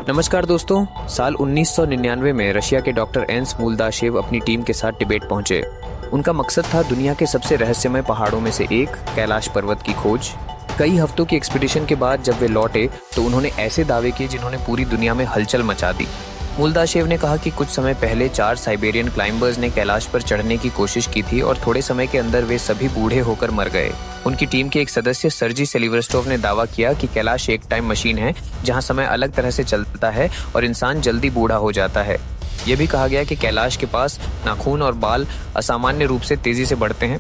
नमस्कार दोस्तों। साल 1999 में रशिया के डॉक्टर एंस मूलदाशेव अपनी टीम के साथ तिबेट पहुंचे। उनका मकसद था दुनिया के सबसे रहस्यमय पहाड़ों में से एक कैलाश पर्वत की खोज। कई हफ्तों की एक्सपीडिशन के बाद जब वे लौटे तो उन्होंने ऐसे दावे किए जिन्होंने पूरी दुनिया में हलचल मचा दी। मूलदाशेव ने कहा कि कुछ समय पहले 4 साइबेरियन क्लाइंबर्स ने कैलाश पर चढ़ने की कोशिश की थी और थोड़े समय के अंदर वे सभी बूढ़े होकर मर गए। उनकी टीम के एक सदस्य सर्जी सेलिवर्स्टोव ने दावा किया कि कैलाश एक टाइम मशीन है जहां समय अलग तरह से चलता है और इंसान जल्दी बूढ़ा हो जाता है। यह भी कहा गया कि कैलाश के पास नाखून और बाल असामान्य रूप से तेजी से बढ़ते हैं।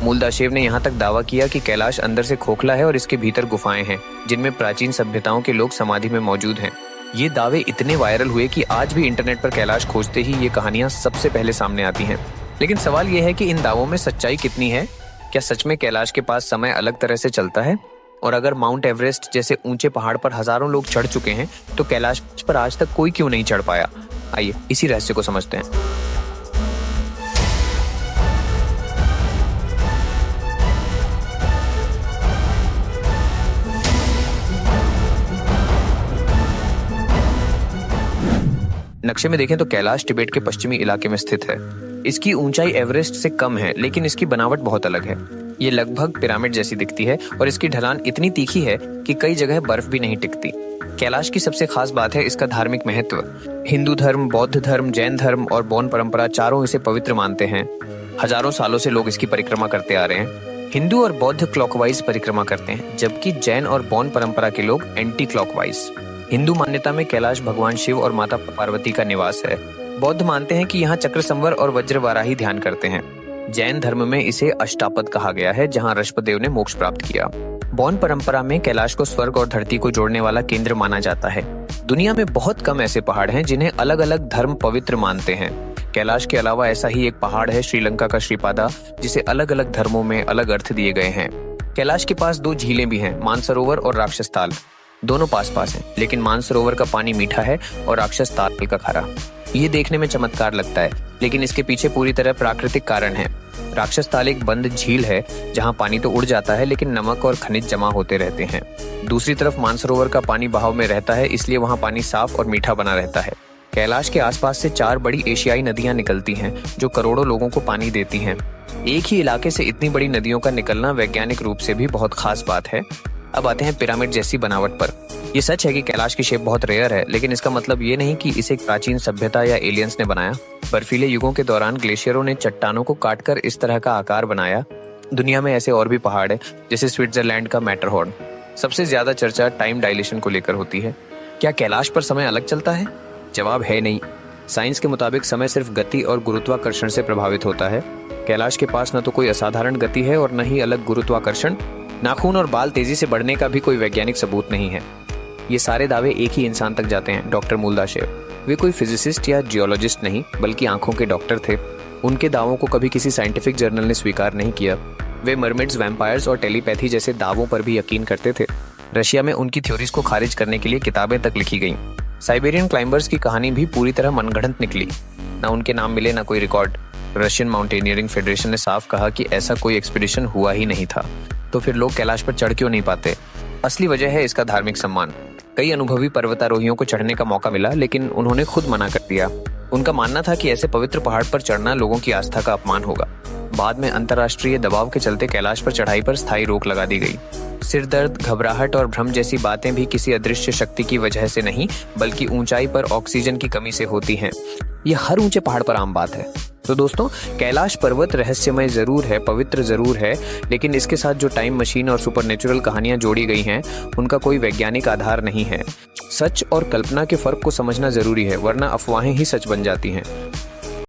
मूलदाशेव ने यहाँ तक दावा किया कि कैलाश अंदर से खोखला है और इसके भीतर गुफाएं हैं जिनमें प्राचीन सभ्यताओं के लोग समाधि में मौजूद हैं। ये दावे इतने वायरल हुए कि आज भी इंटरनेट पर कैलाश खोजते ही ये कहानियां सबसे पहले सामने आती हैं। लेकिन सवाल ये है कि इन दावों में सच्चाई कितनी है? क्या सच में कैलाश के पास समय अलग तरह से चलता है? और अगर माउंट एवरेस्ट जैसे ऊंचे पहाड़ पर हजारों लोग चढ़ चुके हैं तो कैलाश पर आज तक कोई क्यों नहीं चढ़ पाया? आइए इसी रहस्य को समझते हैं। नक्शे में देखें तो कैलाश तिबेट के पश्चिमी इलाके में स्थित है। इसकी ऊंचाई एवरेस्ट से कम है लेकिन इसकी बनावट बहुत अलग है। ये लगभग पिरामिड जैसी दिखती है और इसकी ढलान इतनी तीखी है कि कई जगह बर्फ भी नहीं टिकती। कैलाश की सबसे खास बात है इसका धार्मिक महत्व। हिंदू धर्म, बौद्ध धर्म, जैन धर्म और बौन परंपरा चारों इसे पवित्र मानते हैं। हजारों सालों से लोग इसकी परिक्रमा करते आ रहे हैं। हिंदू और बौद्ध क्लॉकवाइज परिक्रमा करते हैं जबकि जैन और बौन परंपरा के लोग एंटी क्लॉकवाइज। हिंदू मान्यता में कैलाश भगवान शिव और माता पार्वती का निवास है। बौद्ध मानते हैं कि यहाँ चक्र संवर और वज्रवाराही ध्यान करते हैं। जैन धर्म में इसे अष्टापद कहा गया है जहाँ ऋषभदेव ने मोक्ष प्राप्त किया। बौन परंपरा में कैलाश को स्वर्ग और धरती को जोड़ने वाला केंद्र माना जाता है। दुनिया में बहुत कम ऐसे पहाड़ हैं जिन्हें अलग अलग धर्म पवित्र मानते हैं। कैलाश के अलावा ऐसा ही एक पहाड़ है श्रीलंका का श्रीपादा, जिसे अलग अलग धर्मों में अलग अर्थ दिए गए हैं। कैलाश के पास 2 झीलें भी हैं, मानसरोवर और राक्षस ताल। दोनों पास पास हैं, लेकिन मानसरोवर का पानी मीठा है और राक्षस ताल का खारा। ये देखने में चमत्कार लगता है लेकिन इसके पीछे पूरी तरह प्राकृतिक कारण है। राक्षस ताल एक बंद झील है जहां पानी तो उड़ जाता है लेकिन नमक और खनिज जमा होते रहते हैं। दूसरी तरफ मानसरोवर का पानी बहाव में रहता है, इसलिए वहां पानी साफ और मीठा बना रहता है। कैलाश के आसपास से 4 बड़ी एशियाई नदियां निकलती हैं जो करोड़ों लोगों को पानी देती हैं। एक ही इलाके से इतनी बड़ी नदियों का निकलना वैज्ञानिक रूप से भी बहुत खास बात है। अब आते हैं पिरामिड जैसी बनावट पर। ये सच है कि कैलाश की शेप बहुत रेयर है, लेकिन इसका मतलब ये नहीं कि इसे प्राचीन सभ्यता या एलियंस ने बनाया। बर्फीले युगों के दौरान ग्लेशियरों ने चट्टानों को काटकर इस तरह का आकार बनाया। दुनिया में ऐसे और भी पहाड़ है जैसे स्विट्जरलैंड का मैटरहॉर्न। सबसे ज्यादा चर्चा टाइम डायलेशन को लेकर होती है। क्या कैलाश पर समय अलग चलता है? जवाब है नहीं। साइंस के मुताबिक समय सिर्फ गति और गुरुत्वाकर्षण से प्रभावित होता है। कैलाश के पास न तो कोई असाधारण गति है और न ही अलग गुरुत्वाकर्षण। नाखून और बाल तेजी से बढ़ने का भी कोई वैज्ञानिक सबूत नहीं है। ये सारे दावे एक ही इंसान तक जाते हैं, डॉक्टर मूलदाशेव। वे कोई फिजिसिस्ट या जियोलॉजिस्ट नहीं बल्कि आंखों के डॉक्टर थे। उनके दावों को कभी किसी साइंटिफिक जर्नल ने स्वीकार नहीं किया। वे मरमिड्स, वैम्पायर्स और टेलीपैथी जैसे दावों पर भी यकीन करते थे। रशिया में उनकी थ्योरीज को खारिज करने के लिए किताबें तक लिखी गईं। साइबेरियन क्लाइंबर्स की कहानी भी पूरी तरह मनगढ़ंत निकली। न उनके नाम मिले न कोई रिकॉर्ड। रशियन माउंटेनियरिंग फेडरेशन ने साफ कहा कि ऐसा कोई एक्सपीडिशन हुआ ही नहीं था। तो फिर लोग कैलाश पर चढ़ क्यों नहीं पाते? असली वजह है इसका धार्मिक सम्मान। कई अनुभवी पर्वतारोहियों को चढ़ने का मौका मिला लेकिन उन्होंने खुद मना कर दिया। उनका मानना था कि ऐसे पवित्र पहाड़ पर चढ़ना लोगों की आस्था का अपमान होगा। बाद में अंतर्राष्ट्रीय दबाव के चलते कैलाश पर चढ़ाई पर स्थायी रोक लगा दी गई। सिर दर्द, घबराहट और भ्रम जैसी बातें भी किसी अदृश्य शक्ति की वजह से नहीं बल्कि ऊंचाई पर ऑक्सीजन की कमी से होती हैं। यह हर ऊंचे पहाड़ पर आम बात है। तो दोस्तों, कैलाश पर्वत रहस्यमय जरूर है, पवित्र जरूर है, लेकिन इसके साथ जो टाइम मशीन और सुपरनेचुरल कहानियां जोड़ी गई हैं उनका कोई वैज्ञानिक आधार नहीं है। सच और कल्पना के फर्क को समझना जरूरी है, वरना अफवाहें ही सच बन जाती हैं।